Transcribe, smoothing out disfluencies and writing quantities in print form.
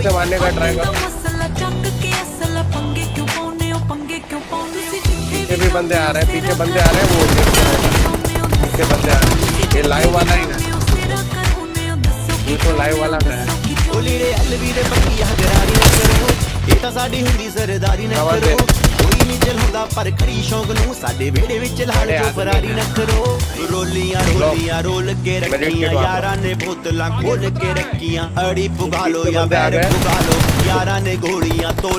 से मारने का ट्राई करो। पीछे भी बंदे आ रहे हैं, पीछे बंदे आ रहे हैं, वो पीछे बंदे आ रहे हैं। ये लाइव वाला ही है, ये तो लाइव वाला है। ਇਹ ਤਾਂ ਸਾਡੀ ਹੁੰਦੀ ਸਰਦਾਰੀ ਨਾ ਕਰੋ ਕੋਈ ਨਹੀਂ ਚਲਾਉਂਦਾ ਪਰ ਖੜੀ ਸ਼ੌਂਕ ਨੂੰ ਸਾਡੇ ਵਿਹੜੇ ਵਿੱਚ ਲਾਲ ਜੋ ਫਰਾਰੀ ਨਾ ਕਰੋ ਰੋਲੀਆਂ ਰੋਲੀਆਂ ਰੋਲ ਕੇ ਰੱਖੀਆਂ ਯਾਰਾਂ ਨੇ ਬੋਤਲਾਂ ਖੋਲ ਕੇ ਰੱਖੀਆਂ ਅੜੀ ਪੁਗਾ ਲੋ ਜਾਂ ਬੈਰ ਪੁਗਾ ਲੋ ਯਾਰਾਂ ਨੇ ਗੋਲੀਆਂ ਤੋਲ